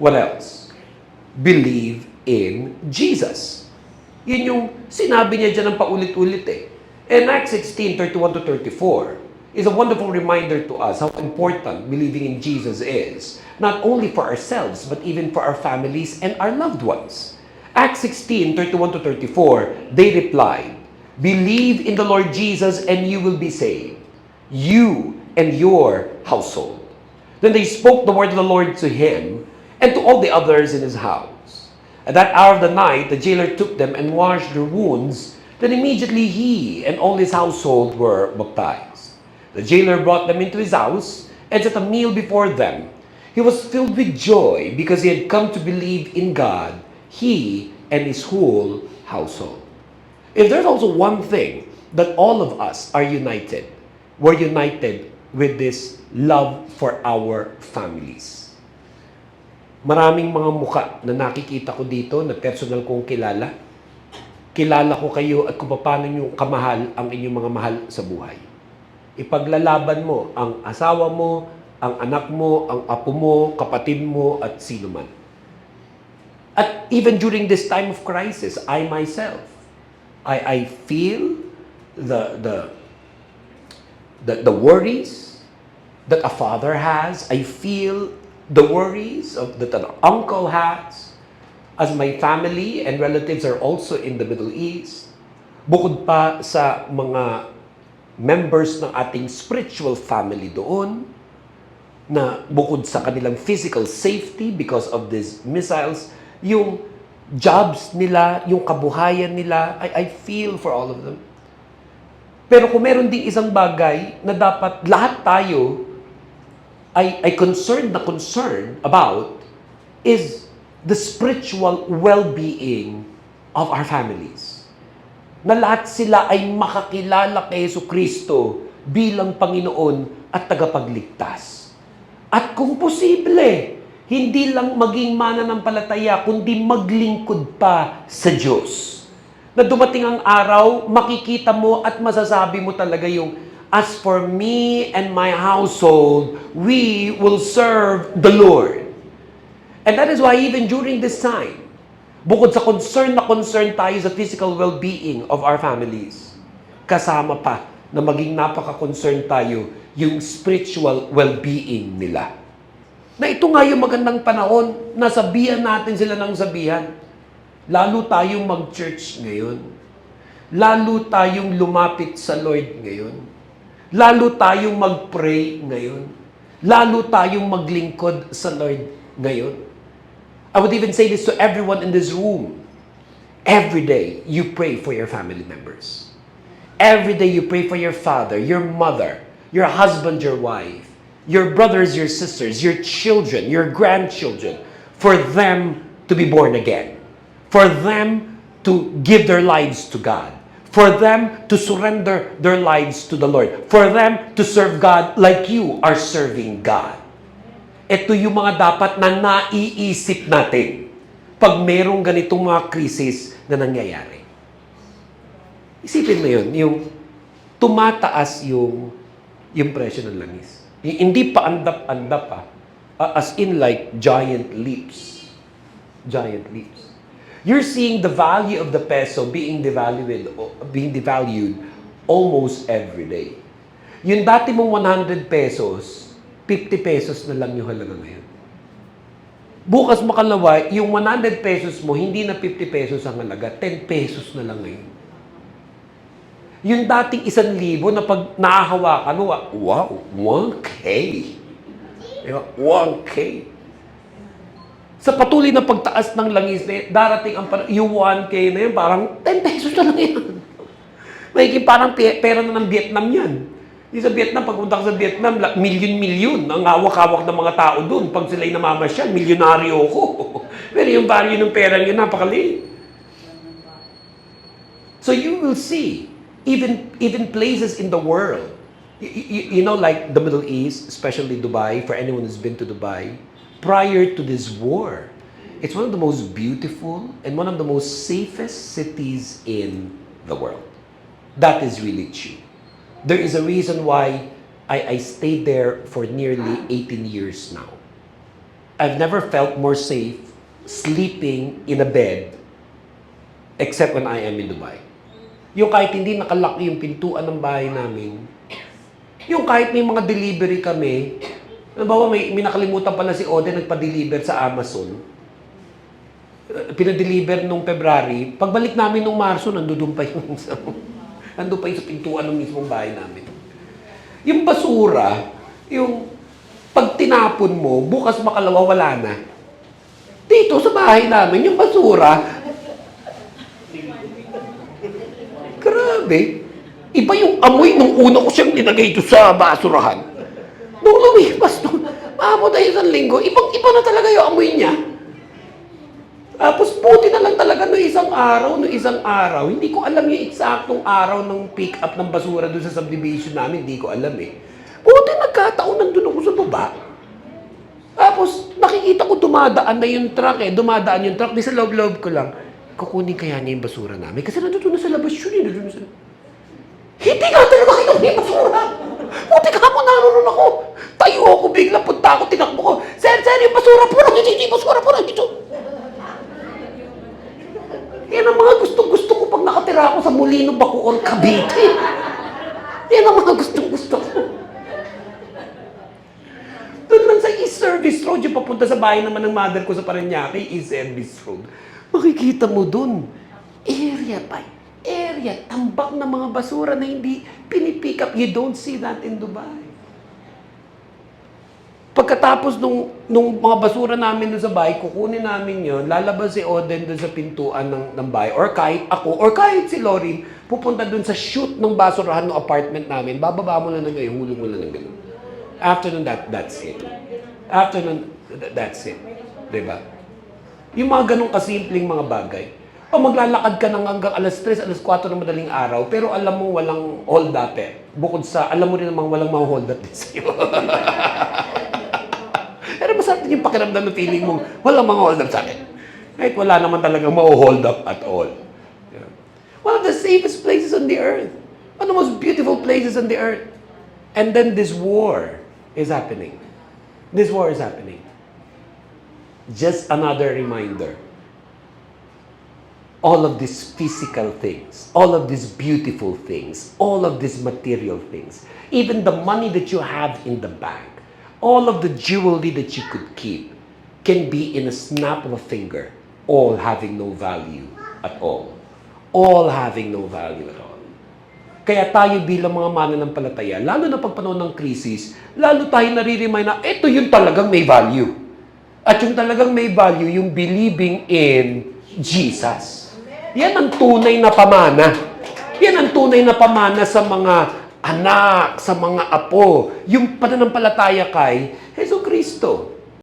What else? Believe in Jesus. Yun yung sinabi niya dyan ng paulit-ulit eh. And Acts 16:31 to 34 is a wonderful reminder to us how important believing in Jesus is, not only for ourselves, but even for our families and our loved ones. Acts 16:31 to 34, they replied, "Believe in the Lord Jesus and you will be saved, you and your household." Then they spoke the word of the Lord to him and to all the others in his house. At that hour of the night, the jailer took them and washed their wounds. Then immediately he and all his household were baptized. The jailer brought them into his house and set a meal before them. He was filled with joy because he had come to believe in God, he and his whole household. If there's also one thing that all of us are united, we're united with this love for our families. Maraming mga muka na nakikita ko dito na personal kong kilala. Kilala ko kayo at kung paano nyo kamahal ang inyong mga mahal sa buhay. Ipaglalaban mo ang asawa mo, ang anak mo, ang apo mo, kapatid mo, at sino man. At even during this time of crisis, I myself, I feel the worries that a father has. I feel the worries that an uncle has, as my family and relatives are also in the Middle East. Bukod pa sa mga members ng ating spiritual family doon, na bukod sa kanilang physical safety because of these missiles, yung jobs nila, yung kabuhayan nila, I feel for all of them. Pero kung meron ding isang bagay na dapat lahat tayo ay concerned about is the spiritual well-being of our families. Na lahat sila ay makakilala kay Jesucristo bilang Panginoon at tagapagligtas. At kung posible, hindi lang maging mananampalataya, kundi maglingkod pa sa Diyos. Na dumating ang araw, makikita mo at masasabi mo talaga yung, "As for me and my household, we will serve the Lord." And that is why even during this time, bukod sa concern tayo sa physical well-being of our families, kasama pa na maging napaka-concern tayo yung spiritual well-being nila. Na ito nga yung magandang panahon, nasabihan natin sila ng sabihan. Lalo tayong mag-church ngayon. Lalo tayong lumapit sa Lord ngayon. Lalo tayong mag-pray ngayon. Lalo tayong maglingkod sa Lord ngayon. I would even say this to everyone in this room. Every day, you pray for your family members. Every day, you pray for your father, your mother, your husband, your wife, your brothers, your sisters, your children, your grandchildren, for them to be born again. For them to give their lives to God. For them to surrender their lives to the Lord. For them to serve God like you are serving God. Ito yung mga dapat na naiisip natin pag merong ganitong mga krisis na nangyayari. Isipin mo yun, yung tumataas yung presyo ng langis. Hindi pa andap-andap as in like giant leaps. Giant leaps. You're seeing the value of the peso being devalued almost every day. Yung dati mong 100 pesos, 50 pesos na lang yung halaga ngayon. Bukas makalawa, yung 100 pesos mo, hindi na 50 pesos ang halaga, 10 pesos na lang ngayon. Yung dating 1,000 na pag nakahawakan mo, wow, 1K. Diba? 1K. Sa patuloy na pagtaas ng langis, darating ang yung 1K na yun, parang 10 pesos na lang yan. May parang pera na ng Vietnam yan. Sa Vietnam, pagpunta ka sa Vietnam, milyon-milyon ang hawak-hawak ng mga tao doon. Pag sila'y namamasyal, milyonaryo ko. Pero yung value ng pera niya, napakaliit. So you will see, even places in the world, you know, like the Middle East, especially Dubai, for anyone who's been to Dubai, prior to this war, it's one of the most beautiful and one of the most safest cities in the world. That is really true. There is a reason why I stayed there for nearly 18 years now. I've never felt more safe sleeping in a bed except when I am in Dubai. Yung kahit hindi nakalaki yung pintuan ng bahay namin, yung kahit may mga delivery kami, halimbawa may nakalimutan pala si Ode nagpa-deliver sa Amazon, pinadeliver nung February, pagbalik namin nung Marso, nandun pa yung sa pintuan ng mismong bahay namin. Yung basura, yung pag tinapon mo, bukas makalawa, wala na. Dito sa bahay namin, yung basura, grabe. Iba yung amoy nung una ko siyang nilagay ito sa basurahan. Nung lumipas, maabot ay isang linggo, ibang-iba na talaga yung amoy niya. Tapos buti na lang talaga no isang araw, hindi ko alam yung eksaktong araw ng pick up ng basura doon sa subdivision namin, hindi ko alam eh. Buti nagkataon nandun ako sa baba. Tapos nakikita ko dumadaan yung truck, di sa loob-loob ko lang. Kukunin kaya niya yung basura namin? Kasi nandun na sa labas yun eh, nandun na sa... Hindi nga talaga kita may basura. Buti ka ako, naroon ako. Tayo ako, bigla punta ako, tinakbo ko. Sir, yung basura po lang, hindi basura po lang, dito. Yan ang mga gustong-gusto ko pag nakatira ako sa Molino, Bacoor, Cavite. Yan ang mga gustong-gusto ko. Doon lang sa East Service Road, yung papunta sa bahay naman ng mother ko sa Parañaque, East Service Road. Makikita mo doon, area by area, tambak na mga basura na hindi pinipick up. You don't see that in Dubai. Pagkatapos nung mga basura namin doon sa bahay, kukunin namin yon, lalabas si Oden doon sa pintuan ng bahay, or kahit ako, or kahit si Lorin, pupunta doon sa chute ng basurahan ng apartment namin, bababa mo lang ng gayon, hulog mo lang ng gayon. After nun, that's it. After nun, that's it. Diba? Yung mga ganong kasimpleng mga bagay. O maglalakad ka nang hanggang alas 3, alas 4 ng madaling araw, pero alam mo walang hold up eh. Bukod sa, alam mo rin namang walang mga hold up din sa'yo. Pero masarap din yung pakiramdam ng feeling mong walang mga hold up sa akin. Kahit wala naman talagang ma-hold up at all. Yeah. One of the safest places on the earth. One of the most beautiful places on the earth. And then this war is happening. This war is happening. Just another reminder. All of these physical things, all of these beautiful things, all of these material things, even the money that you have in the bank, all of the jewelry that you could keep can be in a snap of a finger, all having no value at all. All having no value at all. Kaya tayo bilang mga mananampalataya, lalo na pag panahon ng krisis, lalo tayo nare-remind na ito yung talagang may value. At yung talagang may value, yung believing in Jesus. Yan ang tunay na pamana. Yan ang tunay na pamana sa mga anak, sa mga apo. Yung pananampalataya kay Jesucristo.